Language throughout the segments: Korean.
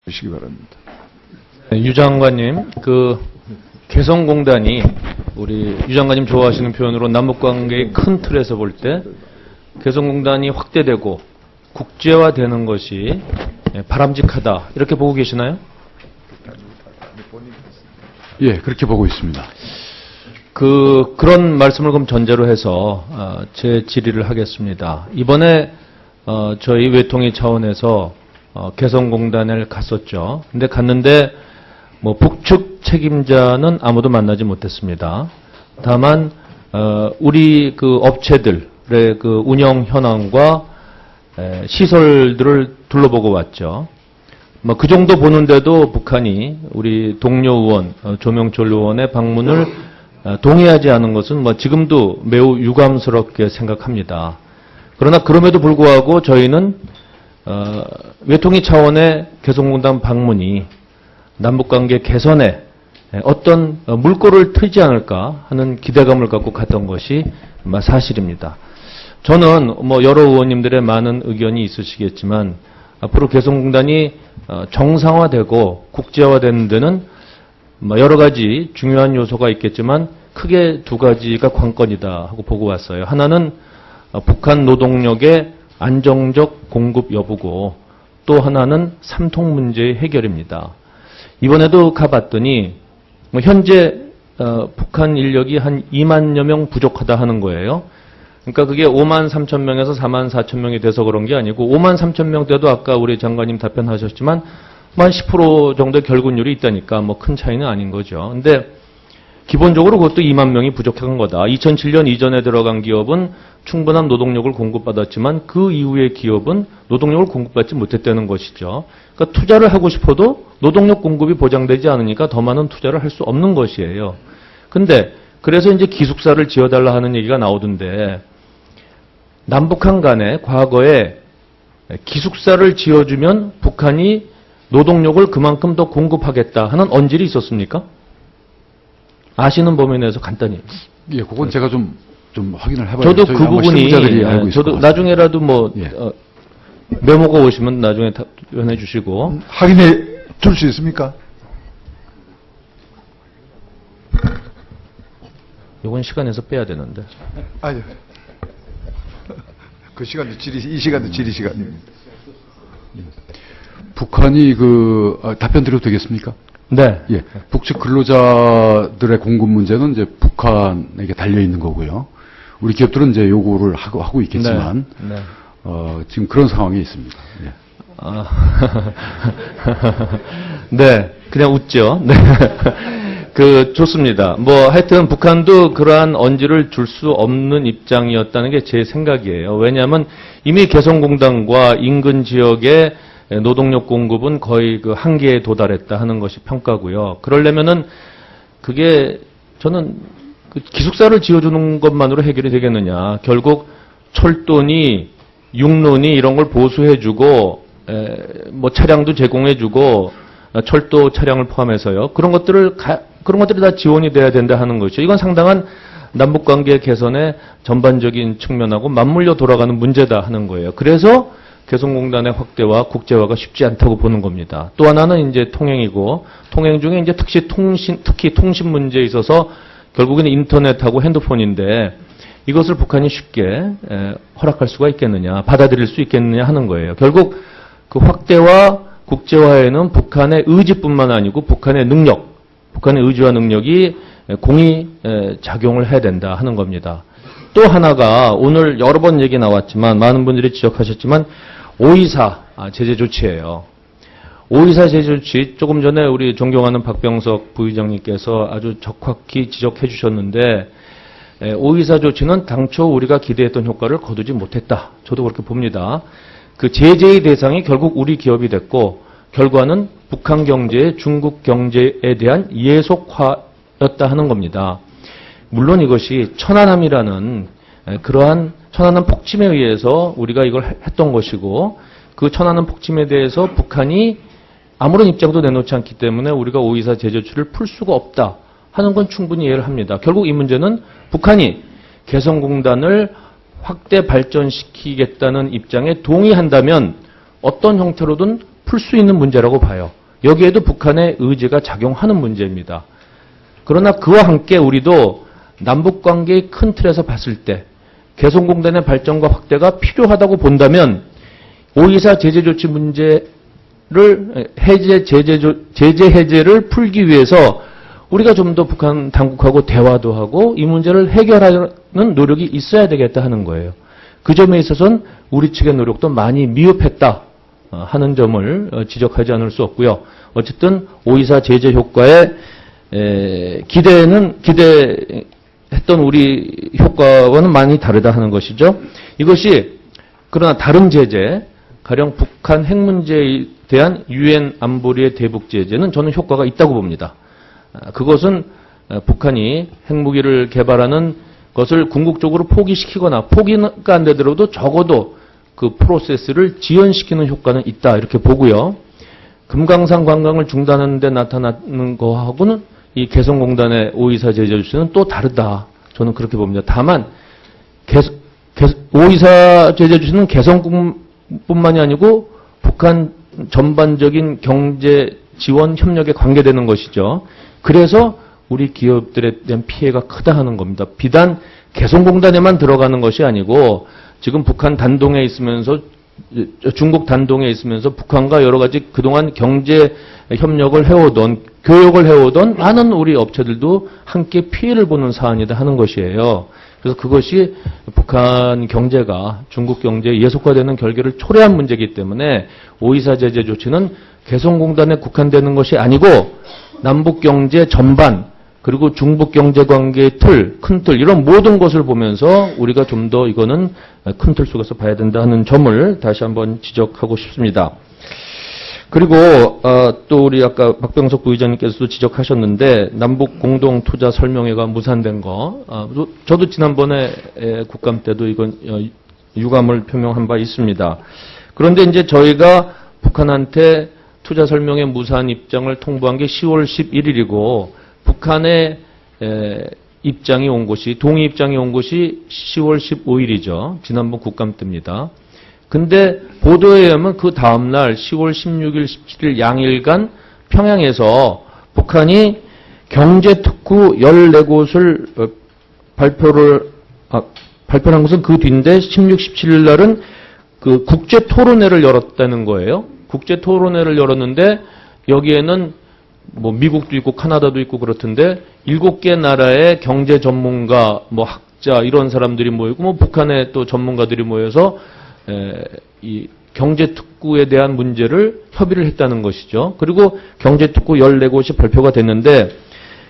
주시기 바랍니다. 유 장관님, 개성공단이 우리 유 장관님 좋아하시는 표현으로 남북관계의 큰 틀에서 볼 때 개성공단이 확대되고 국제화되는 것이 바람직하다 이렇게 보고 계시나요? 예, 그렇게 보고 있습니다. 그런 말씀을 그럼 전제로 해서 제 질의를 하겠습니다. 이번에 저희 외통위 차원에서 개성공단을 갔었죠. 근데 갔는데 뭐 북측 책임자는 아무도 만나지 못했습니다. 다만 우리 업체들의 운영 현황과 시설들을 둘러보고 왔죠. 뭐 그 정도 보는데도 북한이 우리 동료 의원 조명철 의원의 방문을 동의하지 않은 것은 뭐 지금도 매우 유감스럽게 생각합니다. 그러나 그럼에도 불구하고 저희는 외통위 차원의 개성공단 방문이 남북관계 개선에 어떤 물꼬를 트지 않을까 하는 기대감을 갖고 갔던 것이 사실입니다. 저는 뭐 여러 의원님들의 많은 의견이 있으시겠지만 앞으로 개성공단이 정상화되고 국제화되는 데는 여러 가지 중요한 요소가 있겠지만 크게 두 가지가 관건이다 하고 보고 왔어요. 하나는 북한 노동력의 안정적 공급 여부고 또 하나는 삼통 문제의 해결입니다. 이번에도 가봤더니 현재 북한 인력이 한 2만여 명 부족하다 하는 거예요. 그러니까 그게 5만 3천 명에서 4만 4천 명이 돼서 그런 게 아니고 5만 3천 명 때도 아까 우리 장관님 답변하셨지만 한 10% 정도의 결근율이 있다니까 뭐 큰 차이는 아닌 거죠. 근데 기본적으로 그것도 2만 명이 부족한 거다. 2007년 이전에 들어간 기업은 충분한 노동력을 공급받았지만 그 이후의 기업은 노동력을 공급받지 못했다는 것이죠. 그러니까 투자를 하고 싶어도 노동력 공급이 보장되지 않으니까 더 많은 투자를 할 수 없는 것이에요. 근데 그래서 이제 기숙사를 지어달라 하는 얘기가 나오던데 남북한 간에 과거에 기숙사를 지어주면 북한이 노동력을 그만큼 더 공급하겠다 하는 언질이 있었습니까? 아시는 범위 내에서 간단히. 예, 그건 제가 좀 확인을 해봐야죠. 저도 그 부분이, 저도 나중에라도 예. 메모가 오시면 나중에 답변해 주시고. 확인해 줄 수 있습니까? 이건 시간에서 빼야 되는데. 아니요. 그 시간도 이 시간도 지리 시간입니다. 북한이 답변 드려도 되겠습니까? 네. 예. 북측 근로자들의 공급 문제는 이제 북한에게 달려 있는 거고요. 우리 기업들은 이제 요구를 하고 있겠지만, 네. 지금 그런 상황에 있습니다. 예. 네. 그냥 웃죠. 네. 좋습니다. 하여튼 북한도 그러한 언질을 줄 수 없는 입장이었다는 게 제 생각이에요. 왜냐하면 이미 개성공단과 인근 지역의 노동력 공급은 거의 한계에 도달했다 하는 것이 평가고요. 그러려면은 그게 저는 기숙사를 지어주는 것만으로 해결이 되겠느냐. 결국 철도니 육로니 이런 걸 보수해주고 차량도 제공해주고 철도 차량을 포함해서요. 그런 것들이 다 지원이 돼야 된다 하는 것이죠. 이건 상당한 남북관계 개선의 전반적인 측면하고 맞물려 돌아가는 문제다 하는 거예요. 그래서 개성공단의 확대와 국제화가 쉽지 않다고 보는 겁니다. 또 하나는 이제 통행이고, 통행 중에 이제 특히 통신 문제에 있어서 결국은 인터넷하고 핸드폰인데 이것을 북한이 쉽게 허락할 수가 있겠느냐, 받아들일 수 있겠느냐 하는 거예요. 결국 그 확대와 국제화에는 북한의 의지뿐만 아니고 북한의 능력, 북한의 의지와 능력이 공히 작용을 해야 된다 하는 겁니다. 또 하나가 오늘 여러 번 얘기 나왔지만 많은 분들이 지적하셨지만 524 제재 조치예요. 524 제재 조치 조금 전에 우리 존경하는 박병석 부의장님께서 아주 적확히 지적해 주셨는데 524 조치는 당초 우리가 기대했던 효과를 거두지 못했다. 저도 그렇게 봅니다. 그 제재의 대상이 결국 우리 기업이 됐고 결과는 북한 경제의 중국 경제에 대한 예속화였다 하는 겁니다. 물론 이것이 천안함이라는 그러한 천안함 폭침에 의해서 우리가 이걸 했던 것이고 그 천안함 폭침에 대해서 북한이 아무런 입장도 내놓지 않기 때문에 우리가 524 제재 조치를 풀 수가 없다 하는 건 충분히 이해를 합니다. 결국 이 문제는 북한이 개성공단을 확대 발전시키겠다는 입장에 동의한다면 어떤 형태로든 풀 수 있는 문제라고 봐요. 여기에도 북한의 의지가 작용하는 문제입니다. 그러나 그와 함께 우리도 남북관계의 큰 틀에서 봤을 때 개성공단의 발전과 확대가 필요하다고 본다면 5.24 제재조치 문제를 제재 해제를 풀기 위해서 우리가 좀 더 북한 당국하고 대화도 하고 이 문제를 해결하는 노력이 있어야 되겠다 하는 거예요. 그 점에 있어서는 우리 측의 노력도 많이 미흡했다 하는 점을 지적하지 않을 수 없고요. 어쨌든 5.24 제재 효과에 기대했던 우리 효과와는 많이 다르다 하는 것이죠. 이것이 그러나 다른 제재, 가령 북한 핵 문제에 대한 유엔 안보리의 대북 제재는 저는 효과가 있다고 봅니다. 그것은 북한이 핵무기를 개발하는 것을 궁극적으로 포기시키거나 포기가 안 되더라도 적어도 그 프로세스를 지연시키는 효과는 있다 이렇게 보고요. 금강산 관광을 중단하는 데 나타나는 거하고는 이 개성공단의 5.24 제재 조치는 또 다르다. 저는 그렇게 봅니다. 다만 5.24 제재 조치는 개성뿐만이 아니고 북한 전반적인 경제 지원 협력에 관계되는 것이죠. 그래서 우리 기업들에 대한 피해가 크다 하는 겁니다. 비단 개성공단에만 들어가는 것이 아니고 지금 북한 단동에 있으면서 중국 단동에 있으면서 북한과 여러 가지 그동안 경제 협력을 해오던 교역을 해오던 많은 우리 업체들도 함께 피해를 보는 사안이다 하는 것이에요. 그래서 그것이 북한 경제가 중국 경제에 예속화되는 결계를 초래한 문제이기 때문에 5.24 제재 조치는 개성공단에 국한되는 것이 아니고 남북 경제 전반 그리고 중북 경제 관계의 큰 틀 이런 모든 것을 보면서 우리가 좀 더 이거는 큰 틀 속에서 봐야 된다 하는 점을 다시 한번 지적하고 싶습니다. 그리고 또 우리 아까 박병석 부의장님께서도 지적하셨는데 남북 공동 투자 설명회가 무산된 거 저도 지난번에 국감 때도 이건 유감을 표명한 바 있습니다. 그런데 이제 저희가 북한한테 투자 설명회 무산 입장을 통보한 게 10월 11일이고 북한의 입장이 온 것이 동의 입장이 온 것이 10월 15일이죠. 지난번 국감 때입니다. 근데 보도에 의하면 그 다음날 10월 16일, 17일 양일간 평양에서 북한이 경제특구 14곳을 발표를 한 것은 그 뒤인데 16, 17일 날은 그 국제 토론회를 열었다는 거예요. 국제 토론회를 열었는데 여기에는 뭐 미국도 있고 카나다도 있고 그렇던데 7개 나라의 경제 전문가, 뭐 학자 이런 사람들이 모이고 뭐 북한의 또 전문가들이 모여서 이 경제특구에 대한 문제를 협의를 했다는 것이죠. 그리고 경제특구 14곳이 발표가 됐는데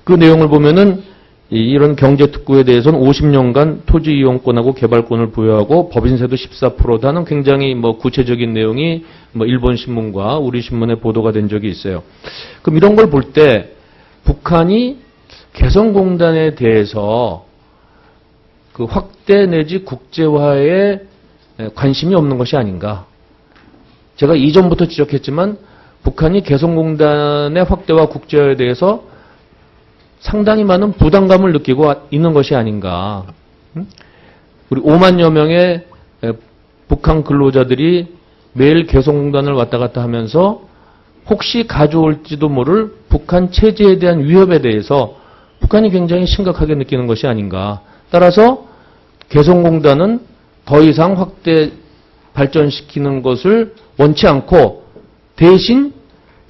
그 내용을 보면은 이런 경제특구에 대해서는 50년간 토지 이용권하고 개발권을 부여하고 법인세도 14%다 하는 굉장히 뭐 구체적인 내용이 뭐 일본 신문과 우리 신문에 보도가 된 적이 있어요. 그럼 이런 걸 볼 때 북한이 개성공단에 대해서 그 확대 내지 국제화에 관심이 없는 것이 아닌가. 제가 이전부터 지적했지만 북한이 개성공단의 확대와 국제화에 대해서 상당히 많은 부담감을 느끼고 있는 것이 아닌가. 우리 5만여 명의 북한 근로자들이 매일 개성공단을 왔다 갔다 하면서 혹시 가져올지도 모를 북한 체제에 대한 위협에 대해서 북한이 굉장히 심각하게 느끼는 것이 아닌가. 따라서 개성공단은 더 이상 확대 발전시키는 것을 원치 않고 대신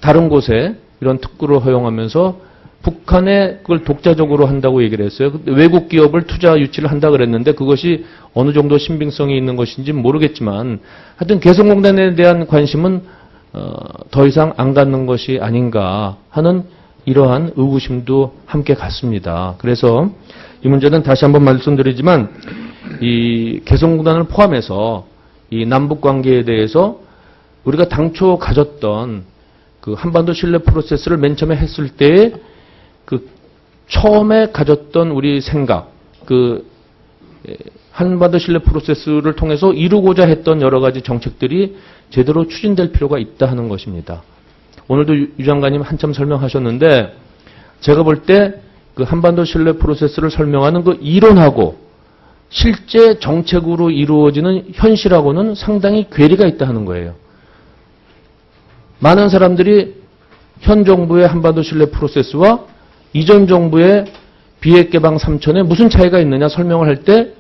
다른 곳에 이런 특구를 허용하면서 북한에 그걸 독자적으로 한다고 얘기를 했어요. 외국 기업을 투자 유치를 한다 그랬는데 그것이 어느 정도 신빙성이 있는 것인지 모르겠지만 하여튼 개성공단에 대한 관심은 더 이상 안 갖는 것이 아닌가 하는 이러한 의구심도 함께 갖습니다. 그래서 이 문제는 다시 한번 말씀드리지만 이 개성공단을 포함해서 이 남북 관계에 대해서 우리가 당초 가졌던 그 한반도 신뢰 프로세스를 맨 처음에 했을 때에 그 처음에 가졌던 우리 생각, 그 한반도 신뢰 프로세스를 통해서 이루고자 했던 여러 가지 정책들이 제대로 추진될 필요가 있다 하는 것입니다. 오늘도 유 장관님 한참 설명하셨는데 제가 볼 때 그 한반도 신뢰 프로세스를 설명하는 그 이론하고 실제 정책으로 이루어지는 현실하고는 상당히 괴리가 있다 하는 거예요. 많은 사람들이 현 정부의 한반도 신뢰 프로세스와 이전 정부의 비핵 개방 3천에 무슨 차이가 있느냐 설명을 할 때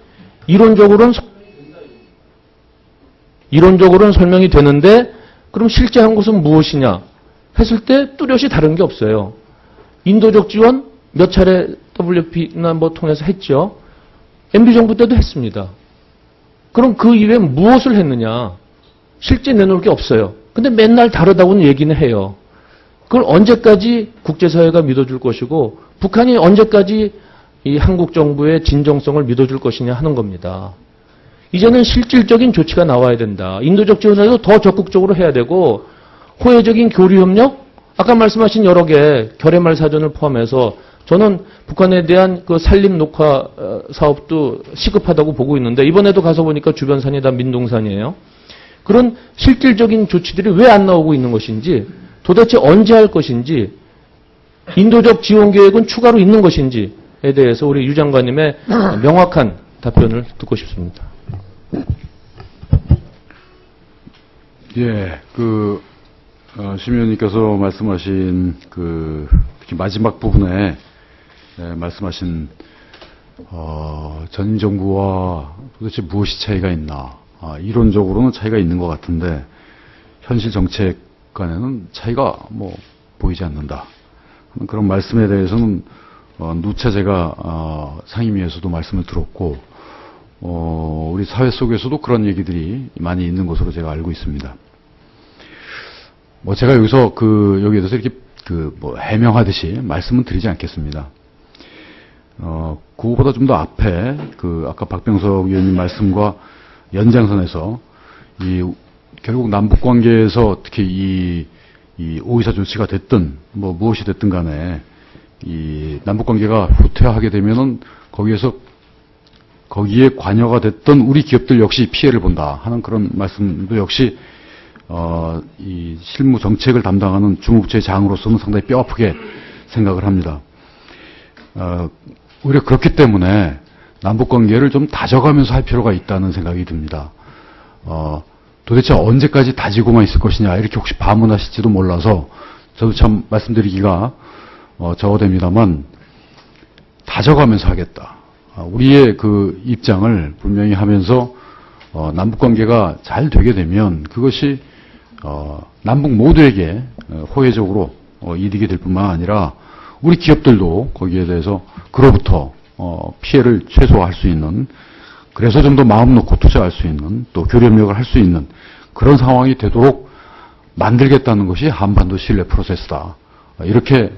이론적으로는 설명이 되는데 그럼 실제 한 것은 무엇이냐 했을 때 뚜렷이 다른 게 없어요. 인도적 지원 몇 차례 WP나 뭐 통해서 했죠. MB 정부 때도 했습니다. 그럼 그 이외에 무엇을 했느냐? 실제 내놓을 게 없어요. 근데 맨날 다르다고는 얘기는 해요. 그걸 언제까지 국제사회가 믿어줄 것이고 북한이 언제까지 이 한국 정부의 진정성을 믿어줄 것이냐 하는 겁니다. 이제는 실질적인 조치가 나와야 된다. 인도적 지원에도 더 적극적으로 해야 되고 호혜적인 교류협력, 아까 말씀하신 여러 개 결의말 사전을 포함해서 저는 북한에 대한 그 산림 녹화 사업도 시급하다고 보고 있는데 이번에도 가서 보니까 주변산이 다 민둥산이에요. 그런 실질적인 조치들이 왜 안 나오고 있는 것인지, 도대체 언제 할 것인지, 인도적 지원 계획은 추가로 있는 것인지에 대해서 우리 유 장관님의 명확한 답변을 듣고 싶습니다. 예, 심 의원님께서 말씀하신 특히 마지막 부분에 말씀하신 전임 정부와 도대체 무엇이 차이가 있나? 이론적으로는 차이가 있는 것 같은데 현실 정책 간에는 차이가 보이지 않는다. 그런 말씀에 대해서는 누차 제가 상임위에서도 말씀을 들었고 우리 사회 속에서도 그런 얘기들이 많이 있는 것으로 제가 알고 있습니다. 제가 여기서 여기에 대해서 이렇게 해명하듯이 말씀은 드리지 않겠습니다. 그거보다 좀 더 앞에 아까 박병석 의원님 말씀과 연장선에서 결국 남북 관계에서 특히 이 오이사 조치가 됐든 무엇이 됐든 간에 이 남북 관계가 후퇴하게 되면은 거기에 관여가 됐던 우리 기업들 역시 피해를 본다 하는 그런 말씀도 역시 이 실무 정책을 담당하는 중국제 장으로서는 상당히 뼈아프게 생각을 합니다. 오히려 그렇기 때문에 남북 관계를 좀 다져가면서 할 필요가 있다는 생각이 듭니다. 도대체 언제까지 다지고만 있을 것이냐 이렇게 혹시 반문하실지도 몰라서 저도 참 말씀드리기가 저어됩니다만 다져가면서 하겠다. 우리의 입장을 분명히 하면서 남북 관계가 잘 되게 되면 그것이 남북 모두에게 호혜적으로 이득이 될 뿐만 아니라 우리 기업들도 거기에 대해서 그로부터 피해를 최소화할 수 있는, 그래서 좀 더 마음 놓고 투자할 수 있는, 또 교류협력을 할 수 있는 그런 상황이 되도록 만들겠다는 것이 한반도 신뢰 프로세스다. 이렇게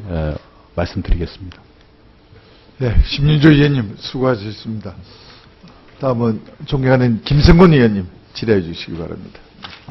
말씀드리겠습니다. 네, 심윤조 의원님 수고하셨습니다. 다음은 존경하는 김성곤 의원님 질의해 주시기 바랍니다.